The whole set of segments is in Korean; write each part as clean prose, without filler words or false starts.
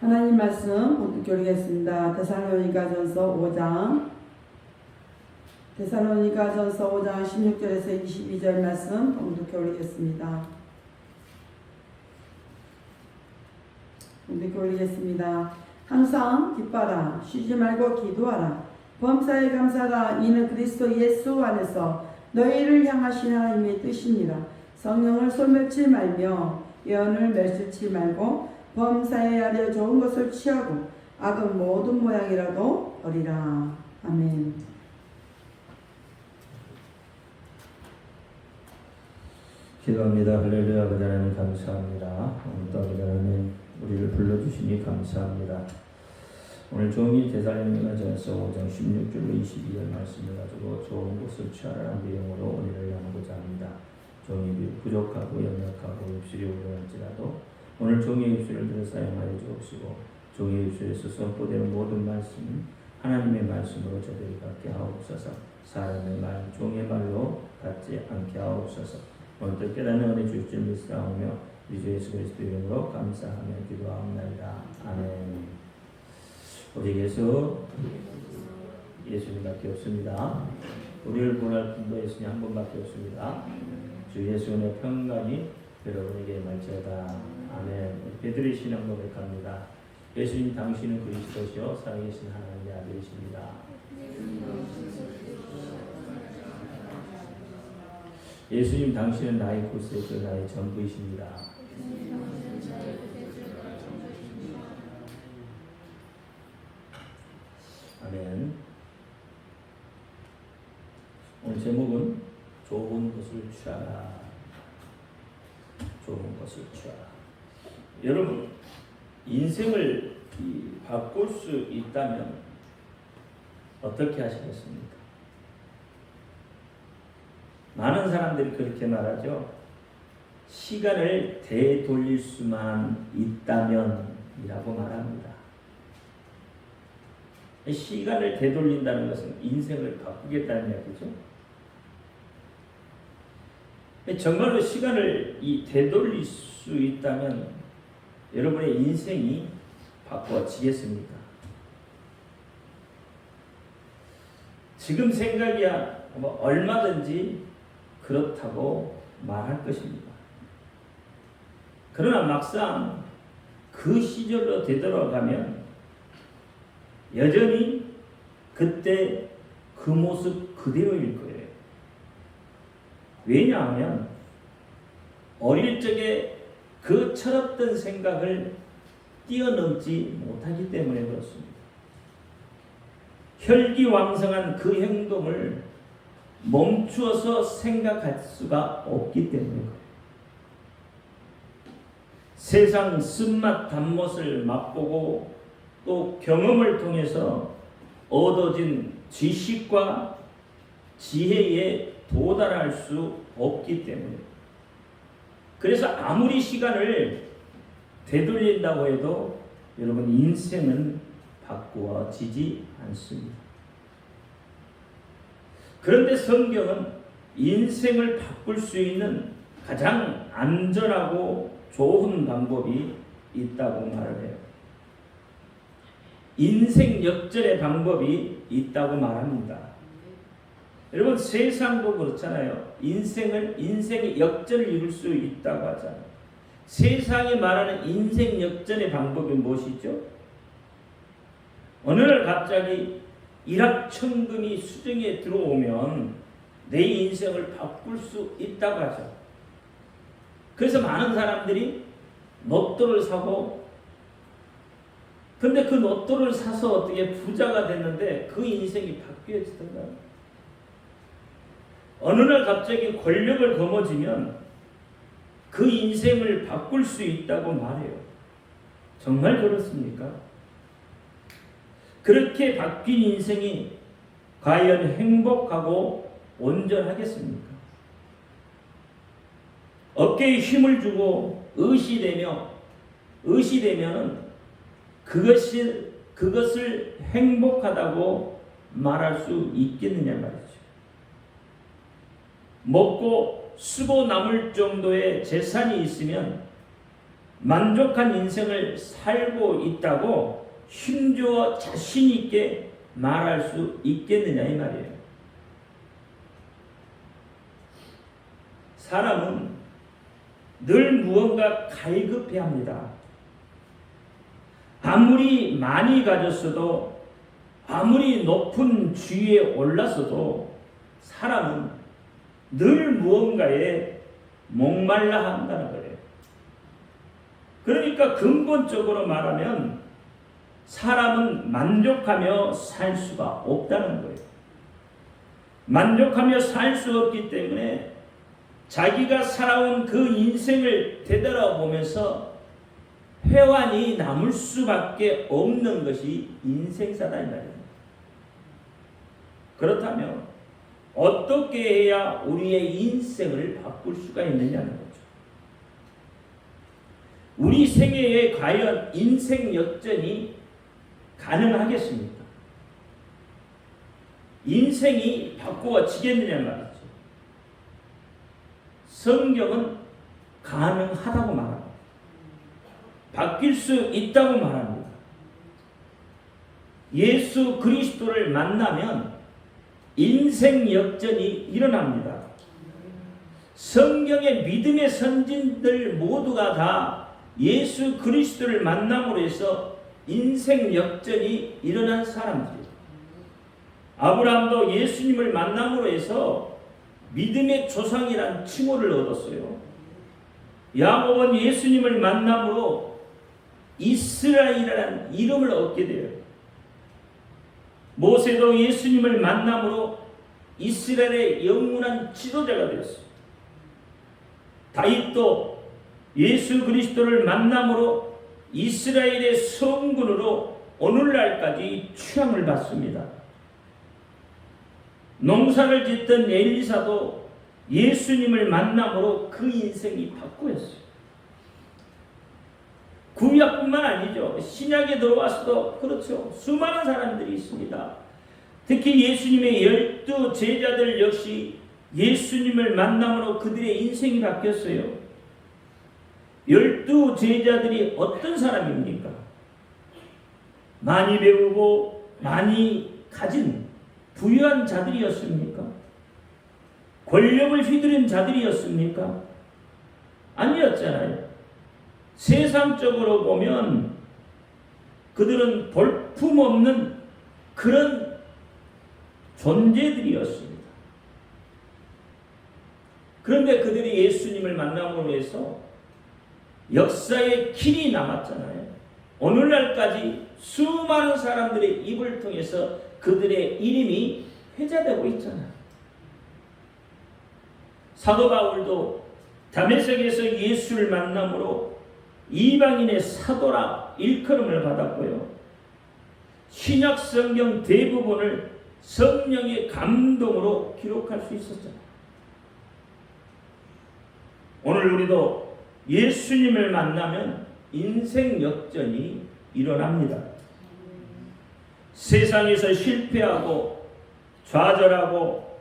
하나님 말씀 본격 교리겠습니다. 데살로니가전서 5장 16절에서 22절 말씀 본격 교리겠습니다. 본격 교리겠습니다. 항상 기뻐라, 쉬지 말고 기도하라. 범사에 감사하라. 이는 그리스도 예수 안에서 너희를 향하신 하나님의 뜻이니라. 성령을 소멸치 말며 예언을 멸시치 말고 범사에 하려 좋은 것을 취하고 악은 모든 모양이라도 버리라. 아멘. 기도합니다. 할렐루야. 아버지 하나님 감사합니다. 오늘도 아버지 하나님 우리를 불러주시니 감사합니다. 오늘 종일 데살로니가전서 5장 16절로 22절 말씀을 가지고 좋은 것을 취하라는 내용으로 우리를 나누고자 합니다. 종이 부족하고 연약하고 입술이 올라갈지라도 오늘 종의 입술을 들어 사용하여 주옵시고 종의 입술에서 선포되는 모든 말씀 하나님의 말씀으로 저들이 갖게 하옵소서. 사람의 말, 종의 말로 갖지 않게 하옵소서. 오늘도 깨닫는 은혜 주실 줄 믿사오며 우리 주 예수 그리스도 이름으로 감사하며 기도하옵나이다. 아멘. 우리에게서 예수님밖에 없습니다. 우리를 구원할 분도 예수님 한 분밖에 없습니다. 주 예수님의 평강이 여러분에게 말지어다. 아멘. 베드로의 신앙 고백합니다. 예수님 당신은 그리스도시요 살아계신 하나님의 아들이십니다. 예수님 당신은 나의 구세주 나의 전부이십니다. 아멘. 오늘 제목은 좋은 것을 취하라. 좋은 것을 취하라. 여러분, 인생을 바꿀 수 있다면 어떻게 하시겠습니까? 많은 사람들이 그렇게 말하죠. 시간을 되돌릴 수만 있다면 이라고 말합니다. 시간을 되돌린다는 것은 인생을 바꾸겠다는 이야기죠. 정말로 시간을 되돌릴 수 있다면 여러분의 인생이 바꿔지겠습니까? 지금 생각이야 얼마든지 그렇다고 말할 것입니다. 그러나 막상 그 시절로 되돌아가면 여전히 그때 그 모습 그대로일 거예요. 왜냐하면 어릴 적에 그 철없던 생각을 뛰어넘지 못하기 때문에 그렇습니다. 혈기왕성한 그 행동을 멈추어서 생각할 수가 없기 때문에 그래요. 세상 쓴맛 단맛을 맛보고 또 경험을 통해서 얻어진 지식과 지혜에 도달할 수 없기 때문에 그래서 아무리 시간을 되돌린다고 해도 여러분 인생은 바꾸어지지 않습니다. 그런데 성경은 인생을 바꿀 수 있는 가장 안전하고 좋은 방법이 있다고 말을 해요. 인생 역전의 방법이 있다고 말합니다. 여러분 세상도 그렇잖아요. 인생의 역전을 이룰 수 있다고 하잖아요. 세상이 말하는 인생 역전의 방법이 무엇이죠? 어느 날 갑자기 일확천금이 수중에 들어오면 내 인생을 바꿀 수 있다고 하죠. 그래서 많은 사람들이 로또를 사고 근데 그 로또를 사서 어떻게 부자가 됐는데 그 인생이 바뀌어지던가요? 어느 날 갑자기 권력을 거머쥐면 그 인생을 바꿀 수 있다고 말해요. 정말 그렇습니까? 그렇게 바뀐 인생이 과연 행복하고 온전하겠습니까? 어깨에 힘을 주고 의시되면 그것을 행복하다고 말할 수 있겠느냐 말이죠. 먹고 쓰고 남을 정도의 재산이 있으면 만족한 인생을 살고 있다고 힘주어 자신 있게 말할 수 있겠느냐 이 말이에요. 사람은 늘 무언가 갈급해야 합니다. 아무리 많이 가졌어도, 아무리 높은 지위에 올랐어도 사람은 늘 무언가에 목말라 한다는 거예요. 그러니까 근본적으로 말하면 사람은 만족하며 살 수가 없다는 거예요. 만족하며 살 수 없기 때문에 자기가 살아온 그 인생을 되돌아보면서 회환이 남을 수밖에 없는 것이 인생사다 이 말입니다. 그렇다면 어떻게 해야 우리의 인생을 바꿀 수가 있느냐는 거죠. 우리 생애에 과연 인생 역전이 가능하겠습니까? 인생이 바꾸어지겠느냐 말이죠. 성경은 가능하다고 말합니다. 바뀔 수 있다고 말합니다. 예수 그리스도를 만나면 인생 역전이 일어납니다. 성경의 믿음의 선진들 모두가 다 예수 그리스도를 만남으로 해서 인생 역전이 일어난 사람들이에요. 아브라함도 예수님을 만남으로 해서 믿음의 조상이란 칭호를 얻었어요. 야곱은 예수님을 만남으로 이스라엘이라는 이름을 얻게 돼요. 모세도 예수님을 만남으로 이스라엘의 영원한 지도자가 되었어요. 다윗도 예수 그리스도를 만남으로 이스라엘의 성군으로 오늘날까지 취함을 받습니다. 농사를 짓던 엘리사도 예수님을 만남으로 그 인생이 바꾸었어요. 구약뿐만 아니죠. 신약에 들어와서도 그렇죠. 수많은 사람들이 있습니다. 특히 예수님의 12 제자들 역시 예수님을 만남으로 그들의 인생이 바뀌었어요. 12 제자들이 어떤 사람입니까? 많이 배우고 많이 가진 부유한 자들이었습니까? 권력을 휘두른 자들이었습니까? 아니었잖아요. 세상적으로 보면 그들은 볼품없는 그런 존재들이었습니다. 그런데 그들이 예수님을 만남으로 해서 역사의 길이 남았잖아요. 오늘날까지 수많은 사람들의 입을 통해서 그들의 이름이 회자되고 있잖아요. 사도 바울도 다메섹에서 예수를 만남으로 이방인의 사도라 일컬음을 받았고요. 신약 성경 대부분을 성령의 감동으로 기록할 수 있었잖아요. 오늘 우리도 예수님을 만나면 인생 역전이 일어납니다. 세상에서 실패하고 좌절하고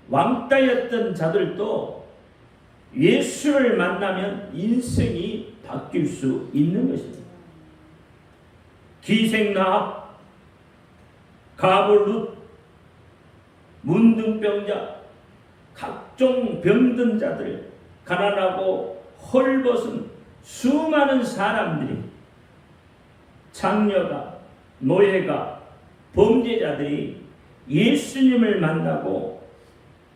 왕따였던 자들도 예수를 만나면 인생이 바뀔 수 있는 것입니다. 기생나합, 가볼룻, 문둥병자, 각종 병든 자들, 가난하고 헐벗은 수많은 사람들이, 장녀가, 노예가, 범죄자들이 예수님을 만나고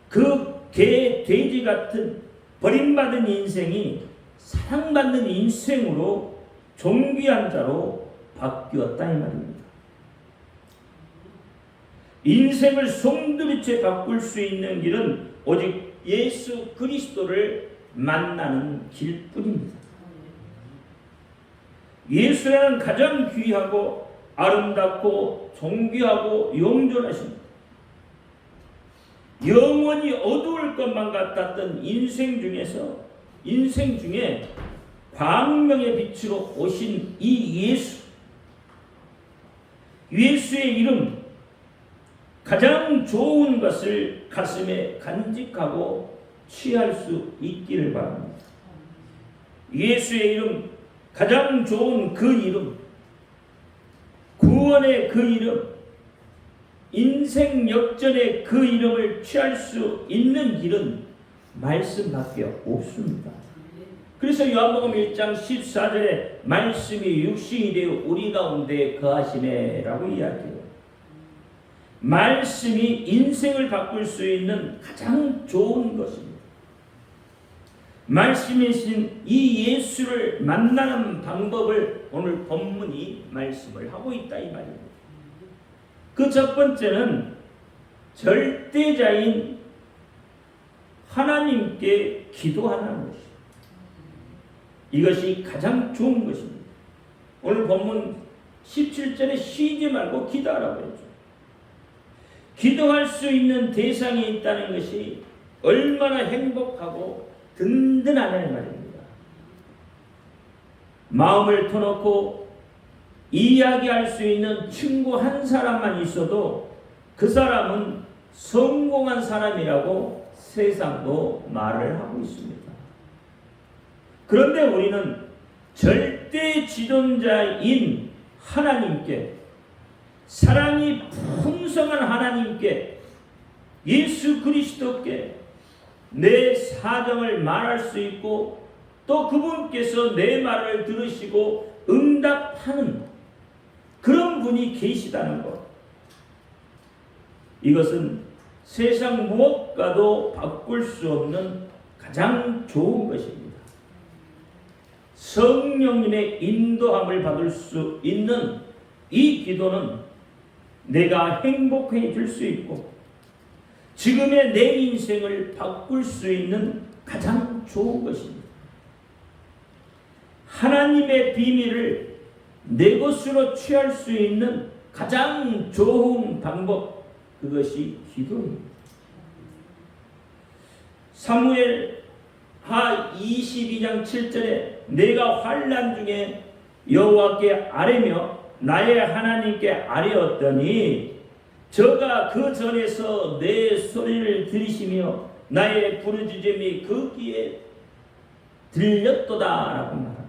그 개, 돼지 같은 버림받은 인생이 사랑받는 인생으로 존귀한 자로 바뀌었다 이 말입니다. 인생을 송두리째 바꿀 수 있는 길은 오직 예수 그리스도를 만나는 길뿐입니다. 예수라는 가장 귀하고 아름답고 존귀하고 영존하십니다. 영원히 어두울 것만 같았던 인생 중에 광명의 빛으로 오신 이 예수의 이름, 가장 좋은 것을 가슴에 간직하고 취할 수 있기를 바랍니다. 예수의 이름, 가장 좋은 그 이름, 구원의 그 이름, 인생 역전의 그 이름을 취할 수 있는 길은 말씀밖에 없습니다. 그래서 요한복음 1장 14절에 말씀이 육신이 되어 우리 가운데 거하시네라고 이야기해요. 말씀이 인생을 바꿀 수 있는 가장 좋은 것입니다. 말씀이신 이 예수를 만나는 방법을 오늘 본문이 말씀을 하고 있다 이 말입니다. 그 첫 번째는 절대자인 하나님께 기도하는 것입니다. 이것이 가장 좋은 것입니다. 오늘 본문 17절에 쉬지 말고 기도하라고 했죠. 기도할 수 있는 대상이 있다는 것이 얼마나 행복하고 든든하다는 말입니다. 마음을 터놓고 이야기할 수 있는 친구 한 사람만 있어도 그 사람은 성공한 사람이라고 세상도 말을 하고 있습니다. 그런데 우리는 절대 지존자인 하나님께, 사랑이 풍성한 하나님께, 예수 그리스도께 내 사정을 말할 수 있고 또 그분께서 내 말을 들으시고 응답하는 그런 분이 계시다는 것, 이것은 세상 무엇과도 바꿀 수 없는 가장 좋은 것입니다. 성령님의 인도함을 받을 수 있는 이 기도는 내가 행복해질 수 있고 지금의 내 인생을 바꿀 수 있는 가장 좋은 것입니다. 하나님의 비밀을 내 것으로 취할 수 있는 가장 좋은 방법, 그것이 기도입니다. 사무엘 하 22장 7절에 내가 환난 중에 여호와께 아뢰며 나의 하나님께 아뢰었더니 저가 그 전에서 내 소리를 들으시며 나의 부르짖음이 그 귀에 들렸도다 라고 말합니다.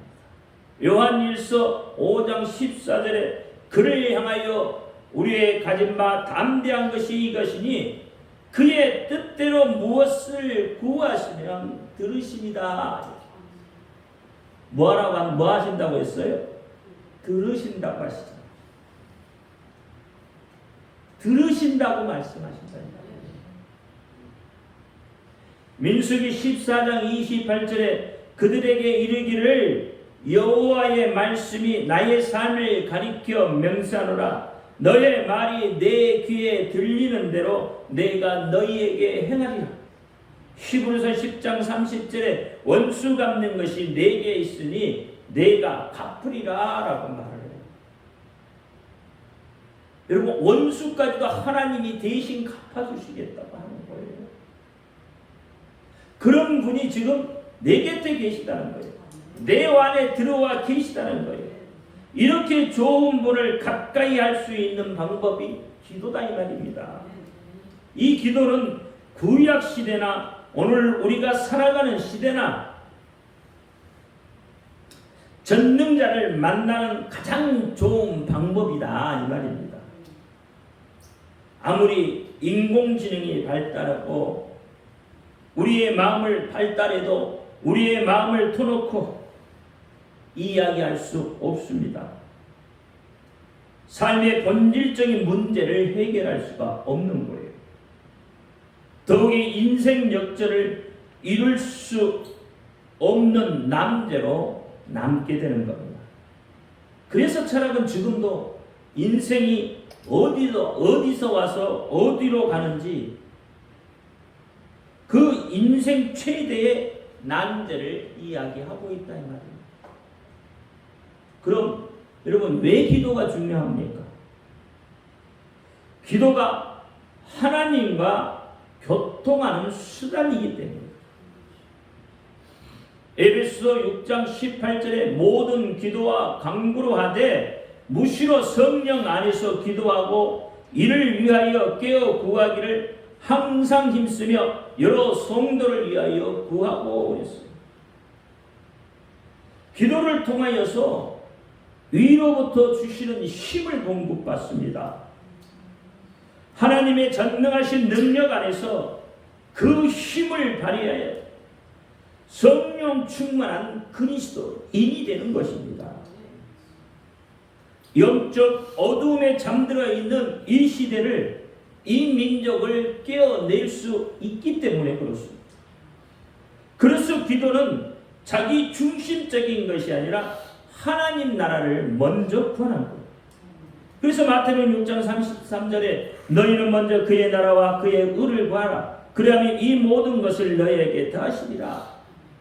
요한일서 5장 14절에 그를 향하여 우리의 가진 바 담대한 것이 이것이니 그의 뜻대로 무엇을 구하시면 들으십니다. 뭐 하신다고 했어요? 들으신다고 하시죠. 들으신다고 말씀하신다. 민수기 14장 28절에 그들에게 이르기를 여호와의 말씀이 나의 삶을 가리켜 명사노라. 너의 말이 내 귀에 들리는 대로 내가 너희에게 행하리라. 히브리서 10장 30절에 원수 갚는 것이 내게 있으니 내가 갚으리라 라고 말을 해요. 여러분, 원수까지도 하나님이 대신 갚아주시겠다고 하는 거예요. 그런 분이 지금 내 곁에 계시다는 거예요. 내 안에 들어와 계시다는 거예요. 이렇게 좋은 분을 가까이 할 수 있는 방법이 기도다 이 말입니다. 이 기도는 구약 시대나 오늘 우리가 살아가는 시대나 전능자를 만나는 가장 좋은 방법이다 이 말입니다. 아무리 인공지능이 발달하고 우리의 마음을 발달해도 우리의 마음을 터놓고 이야기할 수 없습니다. 삶의 본질적인 문제를 해결할 수가 없는 거예요. 더욱이 인생 역전을 이룰 수 없는 남자로 남게 되는 겁니다. 그래서 철학은 지금도 인생이 어디서 와서 어디로 가는지 그 인생 최대의 난제를 이야기하고 있다 이 말입니다. 그럼 여러분, 왜 기도가 중요합니까? 기도가 하나님과 교통하는 수단이기 때문입니다. 에베소서 6장 18절에 모든 기도와 간구로 하되 무시로 성령 안에서 기도하고 이를 위하여 깨어 구하기를 항상 힘쓰며 여러 성도를 위하여 구하고 그랬어요. 기도를 통하여서 위로부터 주시는 힘을 공급받습니다. 하나님의 전능하신 능력 안에서 그 힘을 발휘하여 성령 충만한 그리스도인이 되는 것입니다. 영적 어두움에 잠들어 있는 이 시대를, 이 민족을 깨어낼 수 있기 때문에 그렇습니다. 그래서 기도는 자기 중심적인 것이 아니라 하나님 나라를 먼저 구하는 것. 그래서 마태복음 6장 33절에 너희는 먼저 그의 나라와 그의 의를 구하라. 그리하면 이 모든 것을 너희에게 더하시리라.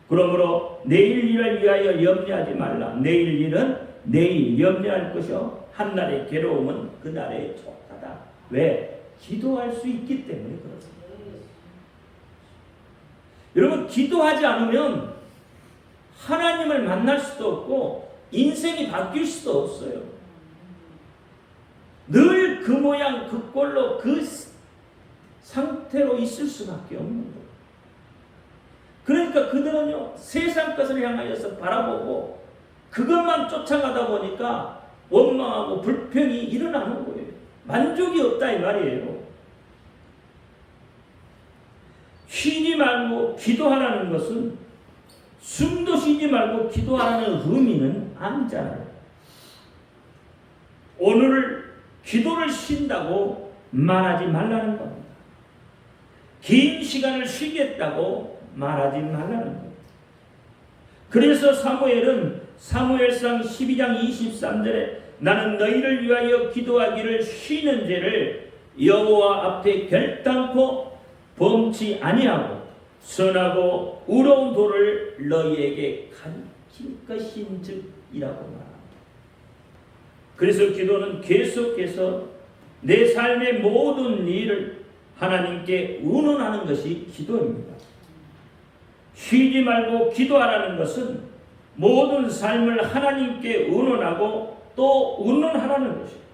그러므로 내일 일을 위하여 염려하지 말라. 내일 일은 내일 염려할 것이요 한날의 괴로움은 그날의 족하다. 왜? 기도할 수 있기 때문에 그렇습니다. 여러분, 기도하지 않으면 하나님을 만날 수도 없고 인생이 바뀔 수도 없어요. 늘 그 모양 그 꼴로 그 상태로 있을 수밖에 없는 거예요. 그러니까 그들은요, 세상 것을 향하여서 바라보고 그것만 쫓아가다 보니까 원망하고 불평이 일어나는 거예요. 만족이 없다 이 말이에요. 쉬지 말고 기도하라는 것은, 숨도 쉬지 말고 기도하라는 의미는 아니잖아요. 오늘 기도를 쉰다고 말하지 말라는 겁니다. 긴 시간을 쉬겠다고 말하지 말라는 겁니다. 그래서 사무엘은 사무엘상 12장 23절에 나는 너희를 위하여 기도하기를 쉬는 죄를 여호와 앞에 결단코 범치 아니하고 선하고 의로운 도를 너희에게 가르칠 것인즉이라고 말합니다. 그래서 기도는 계속해서 내 삶의 모든 일을 하나님께 의논하는 것이 기도입니다. 쉬지 말고 기도하라는 것은 모든 삶을 하나님께 의논하고 또 의논하라는 것입니다.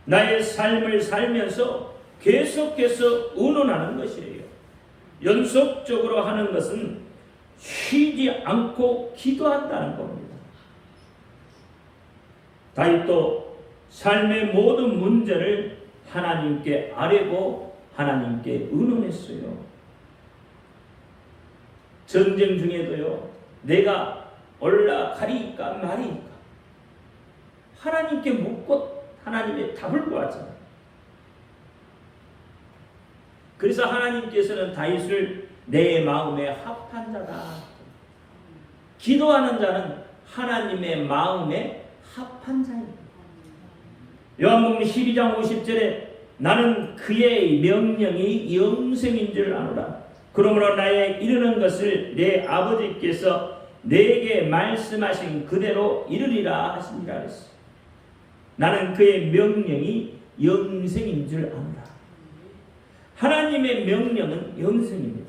나의 삶을 살면서 계속해서 의논하는 것이에요. 연속적으로 하는 것은 쉬지 않고 기도한다는 겁니다. 다윗도 삶의 모든 문제를 하나님께 아뢰고 하나님께 의논했어요. 전쟁 중에도요, 내가 올라가리까 말이까 하나님께 묻고 하나님의 답을 구하잖아요. 그래서 하나님께서는 다윗을 내 마음에 합한 자다. 기도하는 자는 하나님의 마음에 합한 자입니다. 요한복음 12장 50절에 나는 그의 명령이 영생인 줄 아노라. 그러므로 나의 이르는 것을 내 아버지께서 내게 말씀하신 그대로 이르리라 하시니라 그랬어요. 나는 그의 명령이 영생인 줄 아노라. 하나님의 명령은 영생입니다.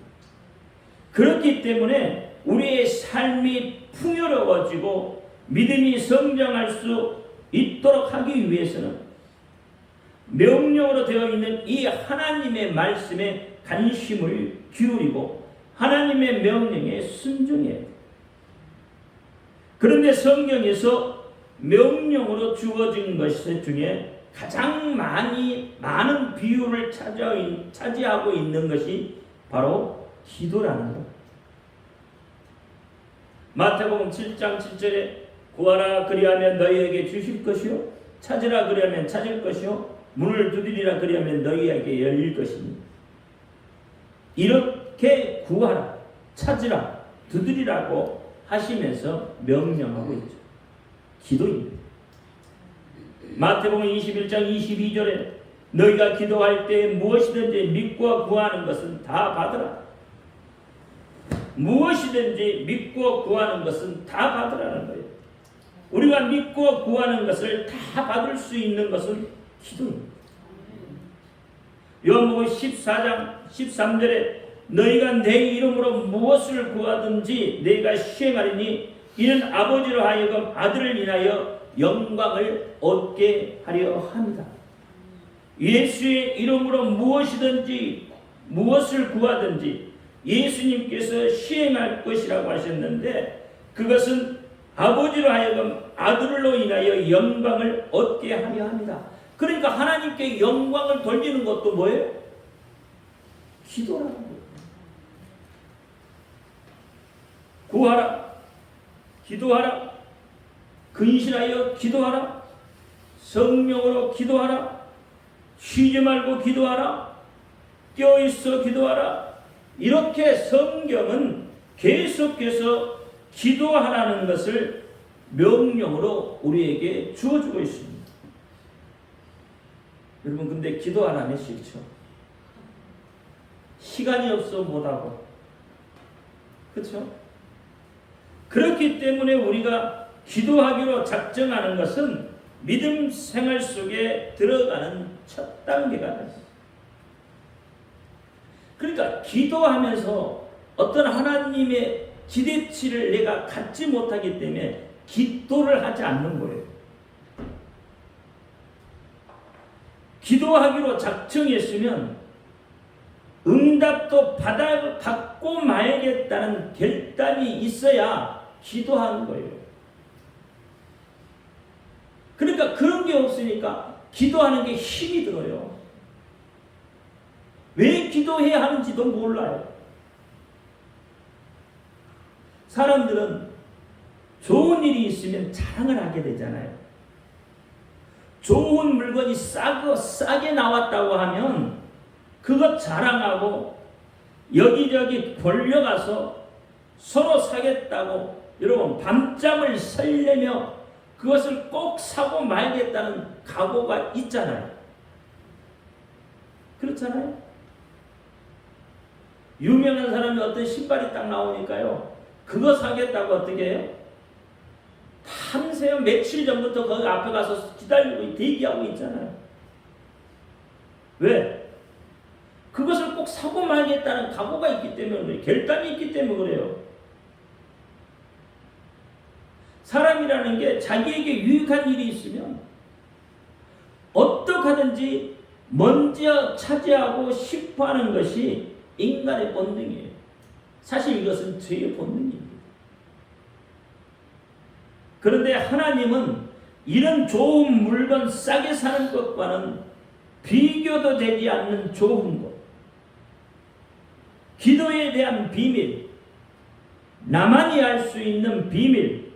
그렇기 때문에 우리의 삶이 풍요로워지고 믿음이 성장할 수 있도록 하기 위해서는 명령으로 되어 있는 이 하나님의 말씀에 관심을 기울이고 하나님의 명령에 순종해야 돼요. 그런데 성경에서 명령으로 주어진 것 중에 가장 많은 비율을 차지하고 있는 것이 바로 기도라는 것. 마태복음 7장 7절에 구하라 그리하면 너희에게 주실 것이요 찾으라 그리하면 찾을 것이요 문을 두드리라 그리하면 너희에게 열릴 것이니 이렇게 구하라 찾으라 두드리라고 하시면서 명령하고 있죠. 기도입니다. 마태복음 21장 22절에 너희가 기도할 때 무엇이든지 믿고 구하는 것은 다 받으라. 무엇이든지 믿고 구하는 것은 다 받으라는 거예요. 우리가 믿고 구하는 것을 다 받을 수 있는 것은 기도입니다. 요한복음 14장 13절에 너희가 내 이름으로 무엇을 구하든지 내가 시행하리니 이는 아버지로 하여금 아들을 인하여 영광을 얻게 하려 합니다. 예수의 이름으로 무엇이든지 무엇을 구하든지 예수님께서 시행할 것이라고 하셨는데 그것은 아버지로 하여금 아들로 인하여 영광을 얻게 하려 합니다. 그러니까 하나님께 영광을 돌리는 것도 뭐예요? 기도라는 거예요. 구하라, 기도하라, 근신하여 기도하라, 성령으로 기도하라, 쉬지 말고 기도하라, 깨어있어 기도하라. 이렇게 성경은 계속해서 기도하라는 것을 명령으로 우리에게 주어주고 있습니다. 여러분, 근데 기도하라면 싫죠. 시간이 없어 못하고, 그렇죠? 그렇기 때문에 우리가 기도하기로 작정하는 것은 믿음 생활 속에 들어가는 첫 단계가 됐어요. 그러니까 기도하면서 어떤 하나님의 기대치를 내가 갖지 못하기 때문에 기도를 하지 않는 거예요. 기도하기로 작정했으면 응답도 받고 말겠다는 결단이 있어야 기도하는 거예요. 그러니까 그런 게 없으니까 기도하는 게 힘이 들어요. 왜 기도해야 하는지도 몰라요. 사람들은 좋은 일이 있으면 자랑을 하게 되잖아요. 좋은 물건이 싸게 나왔다고 하면 그것 자랑하고 여기저기 걸려가서 서로 사겠다고 여러분 밤잠을 설려며 그것을 꼭 사고 말겠다는 각오가 있잖아요. 그렇잖아요. 유명한 사람이 어떤 신발이 딱 나오니까요, 그거 사겠다고 어떻게 해요? 밤새요. 며칠 전부터 거기 앞에 가서 기다리고 대기하고 있잖아요. 왜? 그것을 꼭 사고 말겠다는 각오가 있기 때문에 그래요. 결단이 있기 때문에 그래요. 사람이라는 게 자기에게 유익한 일이 있으면 어떻게 하든지 먼저 차지하고 싶어 하는 것이 인간의 본능이에요. 사실 이것은 죄의 본능입니다. 그런데 하나님은 이런 좋은 물건 싸게 사는 것과는 비교도 되지 않는 좋은 것, 기도에 대한 비밀, 나만이 알 수 있는 비밀,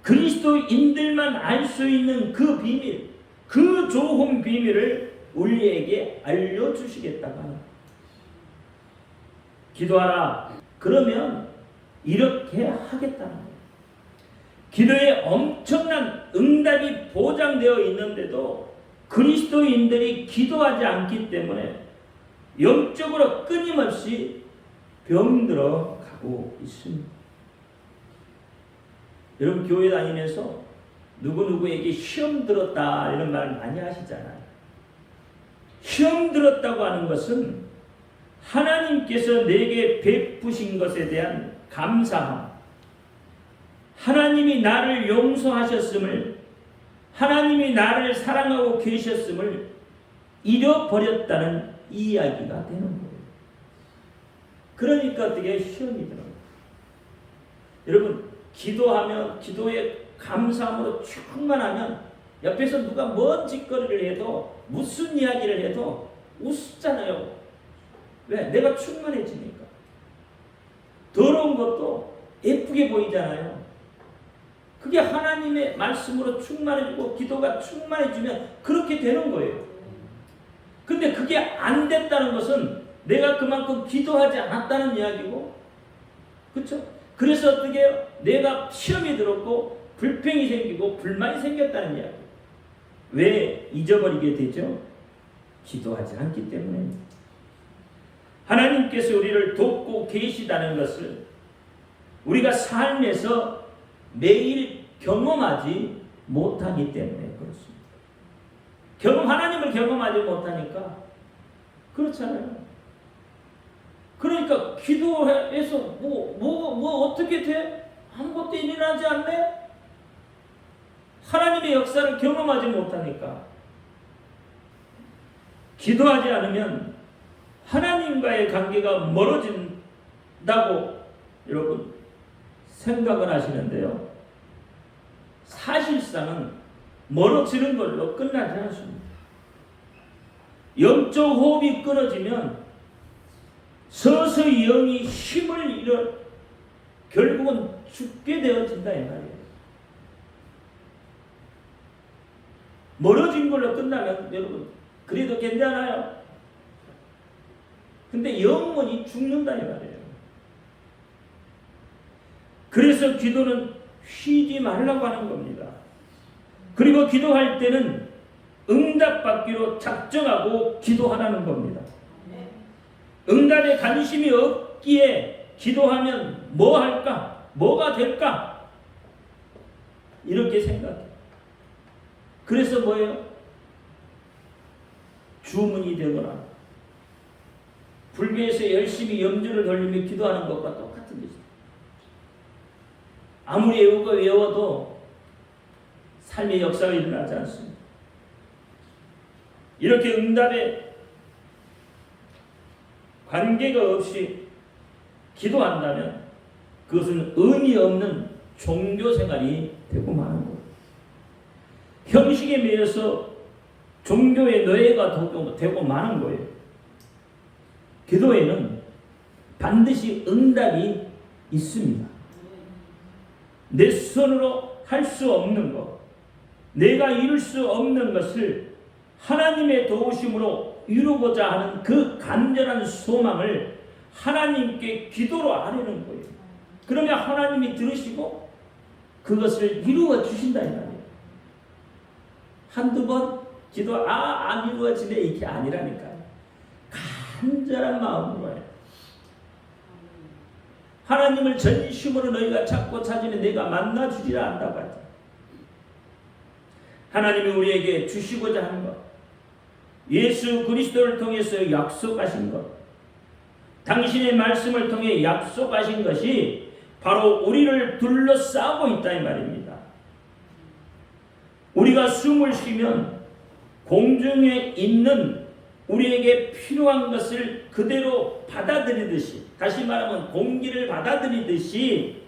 그리스도인들만 알 수 있는 그 비밀, 그 좋은 비밀을 우리에게 알려주시겠다고 하는 거예요. 기도하라. 그러면 이렇게 하겠다는 거예요. 기도에 엄청난 응답이 보장되어 있는데도 그리스도인들이 기도하지 않기 때문에 영적으로 끊임없이 병들어 가고 있습니다. 여러분 교회 다니면서 누구누구에게 시험 들었다 이런 말 많이 하시잖아요. 시험 들었다고 하는 것은 하나님께서 내게 베푸신 것에 대한 감사함, 하나님이 나를 용서하셨음을, 하나님이 나를 사랑하고 계셨음을 잃어버렸다는 이야기가 되는 거예요. 그러니까 어떻게 시험이 들어요. 여러분 기도하면, 기도에 감사함으로 충만하면 옆에서 누가 뭔 짓거리를 해도, 무슨 이야기를 해도 웃잖아요. 왜? 내가 충만해지니까. 더러운 것도 예쁘게 보이잖아요. 그게 하나님의 말씀으로 충만해지고 기도가 충만해지면 그렇게 되는 거예요. 근데 그게 안 됐다는 것은 내가 그만큼 기도하지 않았다는 이야기고, 그렇죠? 그래서 어떻게 해요? 내가 시험이 들었고 불평이 생기고 불만이 생겼다는 이야기. 왜 잊어버리게 되죠? 기도하지 않기 때문입니다. 하나님께서 우리를 돕고 계시다는 것을 우리가 삶에서 매일 경험하지 못하기 때문에 그렇습니다. 하나님을 경험하지 못하니까 그렇잖아요. 그러니까 기도해서 뭐 어떻게 돼? 아무것도 일어나지 않네? 하나님의 역사를 경험하지 못하니까. 기도하지 않으면 하나님과의 관계가 멀어진다고 여러분 생각을 하시는데요. 사실상은 멀어지는 걸로 끝나지 않습니다. 영적 호흡이 끊어지면 서서히 영이 힘을 잃어 결국은 죽게 되어진다 이 말이에요. 멀어진 걸로 끝나면 여러분 그래도 괜찮아요. 근데 영혼이 죽는다 이 말이에요. 그래서 기도는 쉬지 말라고 하는 겁니다. 그리고 기도할 때는 응답받기로 작정하고 기도하라는 겁니다. 응답에 관심이 없기에 기도하면 뭐 할까? 뭐가 될까? 이렇게 생각해요. 그래서 뭐예요? 주문이 되거나 불교에서 열심히 염주를 돌리며 기도하는 것과 똑같은 것입니다. 아무리 외워도 삶의 역사가 일어나지 않습니다. 이렇게 응답에 관계가 없이 기도한다면 그것은 의미 없는 종교 생활이 되고 마는 거예요. 형식에 매여서 종교의 노예가 되고 마는 거예요. 기도에는 반드시 응답이 있습니다. 내 손으로 할 수 없는 것, 내가 이룰 수 없는 것을 하나님의 도우심으로 이루고자 하는 그 간절한 소망을 하나님께 기도로 아뢰는 거예요. 그러면 하나님이 들으시고 그것을 이루어 주신다 이 말이에요. 한두 번 기도 안 이루어지네 이게 아니라니까요. 간절한 마음으로 해요. 하나님을 전심으로 너희가 찾고 찾으면 내가 만나주리라 한다고 하죠. 하나님이 우리에게 주시고자 하는 것, 예수 그리스도를 통해서 약속하신 것, 당신의 말씀을 통해 약속하신 것이 바로 우리를 둘러싸고 있다 이 말입니다. 우리가 숨을 쉬면 공중에 있는 우리에게 필요한 것을 그대로 받아들이듯이, 다시 말하면 공기를 받아들이듯이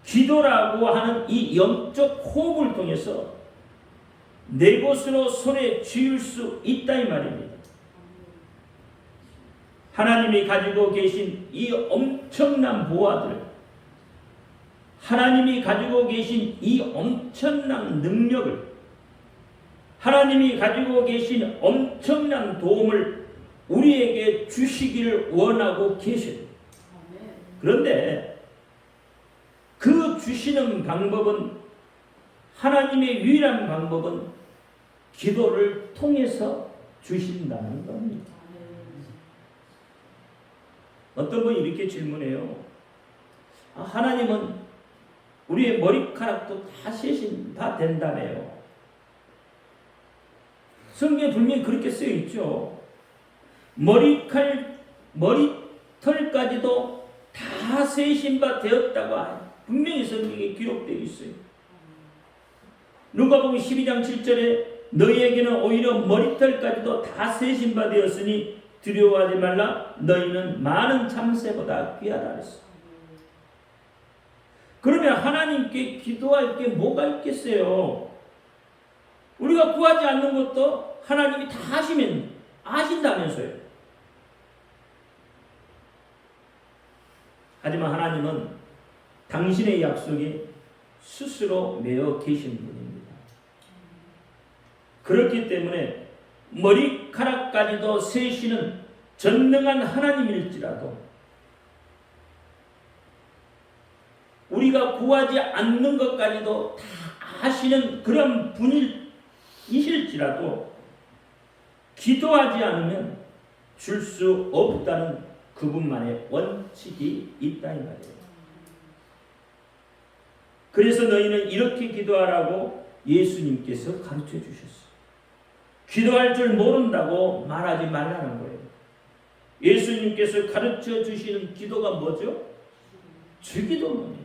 기도라고 하는 이 영적 호흡을 통해서 내 것으로 손에 쥐을 수 있다 이 말입니다. 하나님이 가지고 계신 이 엄청난 보화들, 하나님이 가지고 계신 이 엄청난 능력을, 하나님이 가지고 계신 엄청난 도움을 우리에게 주시기를 원하고 계셔요. 그런데 그 주시는 방법은, 하나님의 유일한 방법은 기도를 통해서 주신다는 겁니다. 어떤 분이 이렇게 질문해요. 하나님은 우리의 머리카락도 다 세신 다 된다네요. 성경에 분명히 그렇게 쓰여 있죠. 머리털까지도 다 세신 바 되었다고 분명히 성경에 기록되어 있어요. 누가복음 12장 7절에 너희에게는 오히려 머리털까지도 다 세신 바 되었으니 두려워하지 말라. 너희는 많은 참새보다 귀하다 그랬어. 그러면 하나님께 기도할 게 뭐가 있겠어요? 우리가 구하지 않는 것도 하나님이 다 하시면 아신다면서요. 하지만 하나님은 당신의 약속에 스스로 매여 계신 분입니다. 그렇기 때문에 머리카락까지도 세시는 전능한 하나님일지라도 우리가 구하지 않는 것까지도 다 아시는 그런 분이실지라도 기도하지 않으면 줄 수 없다는 그분만의 원칙이 있다 이 말이에요. 그래서 너희는 이렇게 기도하라고 예수님께서 가르쳐 주셨어요. 기도할 줄 모른다고 말하지 말라는 거예요. 예수님께서 가르쳐 주시는 기도가 뭐죠? 주기도문이에요.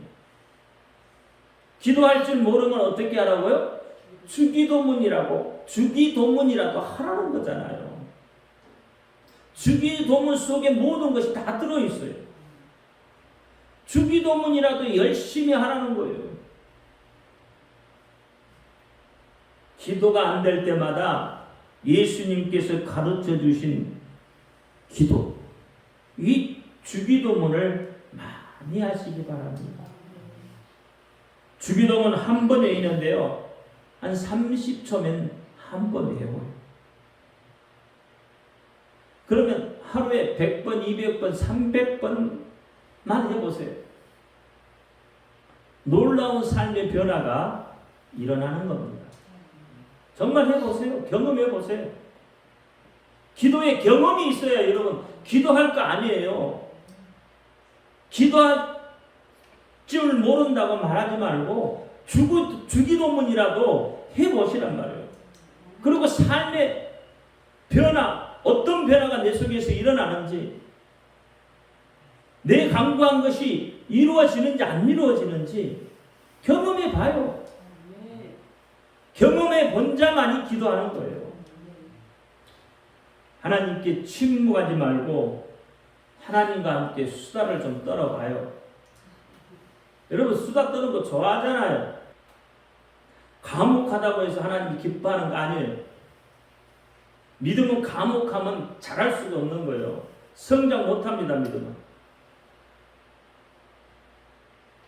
기도할 줄 모르면 어떻게 하라고요? 주기도문이라고, 주기도문이라도 하라는 거잖아요. 주기도문 속에 모든 것이 다 들어있어요. 주기도문이라도 열심히 하라는 거예요. 기도가 안 될 때마다 예수님께서 가르쳐 주신 기도, 이 주기도문을 많이 하시기 바랍니다. 주기도문 한 번 외우는데요, 한 30초면 한 번 외워요. 그러면 하루에 100번, 200번, 300번만 해보세요. 놀라운 삶의 변화가 일어나는 겁니다. 정말 해보세요. 경험해보세요. 기도에 경험이 있어야 여러분 기도할 거 아니에요. 기도할 줄 모른다고 말하지 말고 주기도문이라도 해보시란 말이에요. 그리고 삶의 변화, 어떤 변화가 내 속에서 일어나는지, 내 강구한 것이 이루어지는지 안 이루어지는지 경험해 봐요. 경험해 본 자만이 기도하는 거예요. 하나님께 침묵하지 말고 하나님과 함께 수다를 좀 떨어봐요. 여러분 수다 떠는 거 좋아하잖아요. 과묵하다고 해서 하나님이 기뻐하는 거 아니에요. 믿음은 과묵하면 잘할 수가 없는 거예요. 성장 못합니다. 믿음은.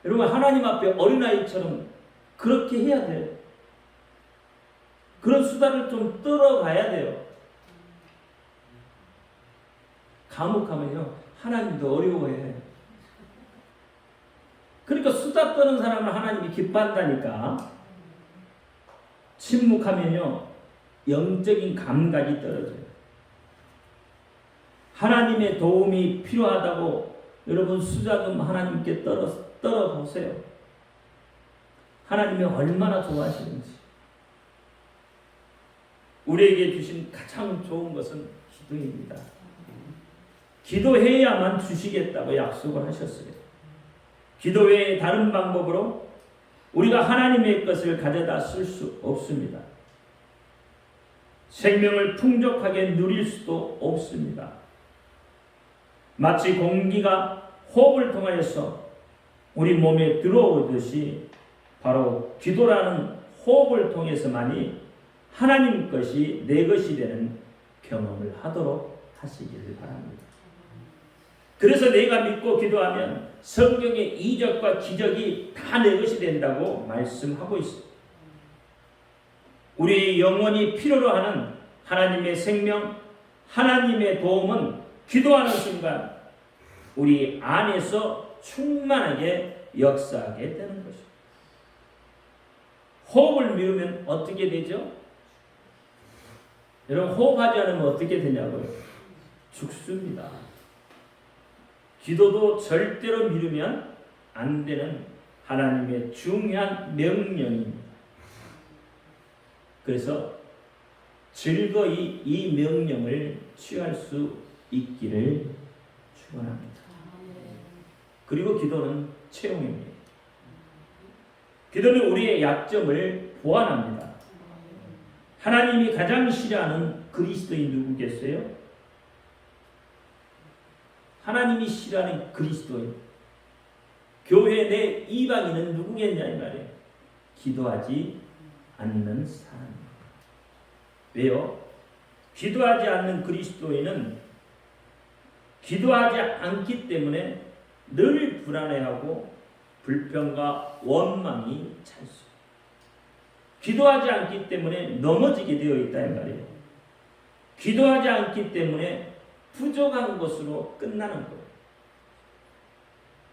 여러분 하나님 앞에 어린아이처럼 그렇게 해야 돼요. 그런 수다를 좀 떨어봐야 돼요. 과묵하면요 하나님도 어려워해요. 그러니까 수다 떠는 사람을 하나님이 기뻐한다니까. 침묵하면요 영적인 감각이 떨어져요. 하나님의 도움이 필요하다고 여러분 수다 좀 하나님께 떨어보세요. 하나님이 얼마나 좋아하시는지. 우리에게 주신 가장 좋은 것은 기도입니다. 기도해야만 주시겠다고 약속을 하셨어요. 기도 외에 다른 방법으로 우리가 하나님의 것을 가져다 쓸 수 없습니다. 생명을 풍족하게 누릴 수도 없습니다. 마치 공기가 호흡을 통하여서 우리 몸에 들어오듯이 바로 기도라는 호흡을 통해서만이 하나님 것이 내 것이 되는 경험을 하도록 하시기를 바랍니다. 그래서 내가 믿고 기도하면 성경의 이적과 기적이 다 내 것이 된다고 말씀하고 있습니다. 우리의 영혼이 필요로 하는 하나님의 생명, 하나님의 도움은 기도하는 순간 우리 안에서 충만하게 역사하게 되는 것입니다. 호흡을 미루면 어떻게 되죠? 여러분 호흡하지 않으면 어떻게 되냐고요? 죽습니다. 기도도 절대로 미루면 안 되는 하나님의 중요한 명령입니다. 그래서 즐거이 이 명령을 취할 수 있기를 축원합니다. 그리고 기도는 채용입니다. 기도는 우리의 약점을 보완합니다. 하나님이 가장 싫어하는 그리스도인 누구겠어요? 하나님이 싫어하는 그리스도인. 교회 내 이방인은 누구겠냐 이 말이에요. 기도하지 않는 사람입니다. 왜요? 기도하지 않는 그리스도인은 기도하지 않기 때문에 늘 불안해하고 불평과 원망이 찰수. 기도하지 않기 때문에 넘어지게 되어 있다 이 말이에요. 기도하지 않기 때문에 부족한 것으로 끝나는 거예요.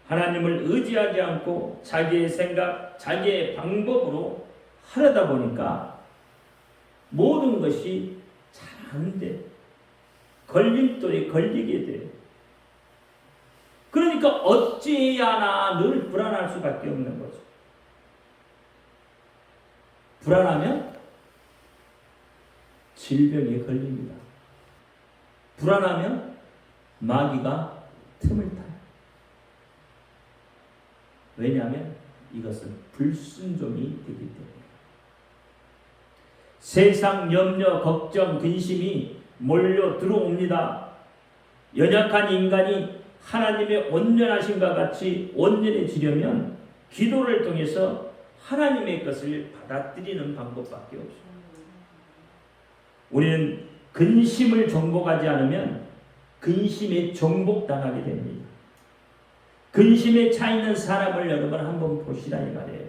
하나님을 의지하지 않고 자기의 생각, 자기의 방법으로 하려다 보니까 모든 것이 잘 안 돼. 걸림돌에 걸리게 돼요. 그러니까 어찌해야 하나 늘 불안할 수밖에 없는 거죠. 불안하면 질병에 걸립니다. 불안하면 마귀가 틈을 타요. 왜냐하면 이것은 불순종이 되기 때문에. 세상 염려, 걱정, 근심이 몰려 들어옵니다. 연약한 인간이 하나님의 온전하심과 같이 온전해지려면 기도를 통해서 하나님의 것을 받아들이는 방법밖에 없어요. 우리는 근심을 정복하지 않으면 근심에 정복당하게 됩니다. 근심에 차 있는 사람을 여러분 한번 보시라 이 말이에요.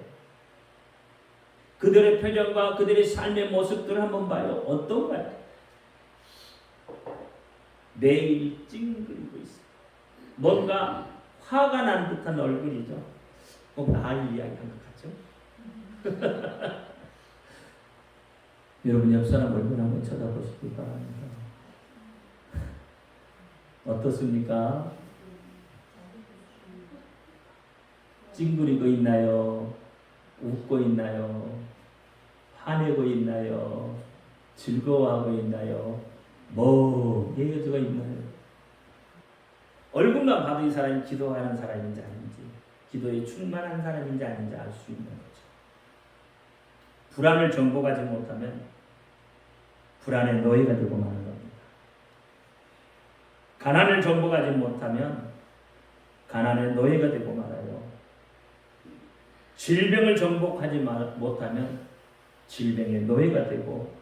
그들의 표정과 그들의 삶의 모습들을 한번 봐요. 어떤가요? 매일 찡그리고 있어요. 뭔가 화가 난 듯한 얼굴이죠. 꼭 나를 이야기한 것 같죠? 여러분 옆 사람 얼굴 한번 쳐다보시기 바랍니다. 어떻습니까? 찡그리고 있나요? 웃고 있나요? 화내고 있나요? 즐거워하고 있나요? 멍해져가 있나요? 얼굴만 봐도 이 사람이 기도하는 사람인지 아닌지, 기도에 충만한 사람인지 아닌지 알 수 있는 거죠. 불안을 정복하지 못하면 불안의 노예가 되고 마는 겁니다. 가난을 정복하지 못하면 가난의 노예가 되고 말아요. 질병을 정복하지 못하면 질병의 노예가 되고,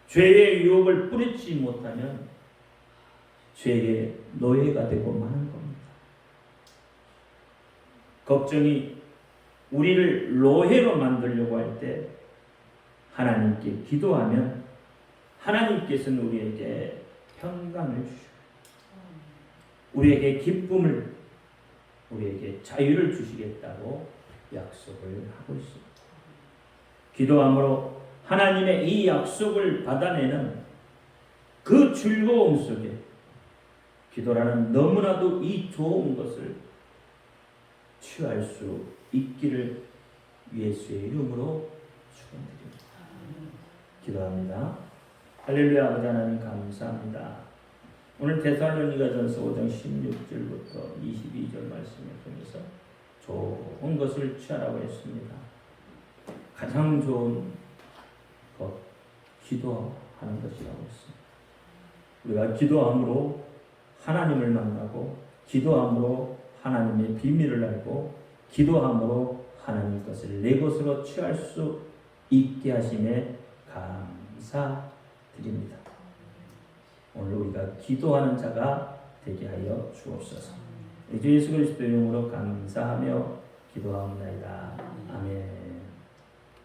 죄의 유혹을 뿌리치 못하면 죄의 노예가 되고 마는 겁니다. 걱정이 우리를 노예로 만들려고 할 때 하나님께 기도하면 하나님께서는 우리에게 평강을 주시고 우리에게 기쁨을, 우리에게 자유를 주시겠다고 약속을 하고 있습니다. 기도함으로 하나님의 이 약속을 받아내는 그 즐거움 속에 기도라는 너무나도 이 좋은 것을 취할 수 있기를 예수의 이름으로 축원드립니다. 기도합니다. 할렐루야. 아버지 하나님 감사합니다. 오늘 데살로니가전서 5장 16절부터 22절 말씀을 통해서 좋은 것을 취하라고 했습니다. 가장 좋은 것, 기도하는 것이라고 했습니다. 우리가 기도함으로 하나님을 만나고, 기도함으로 하나님의 비밀을 알고, 기도함으로 하나님 것을 내 것으로 취할 수 있게 하심에 감사드립니다. 오늘 우리가 기도하는 자가 되게 하여 주옵소서. 우리 주 예수 그리스도 이름으로 감사하며 기도하옵나이다. 아멘.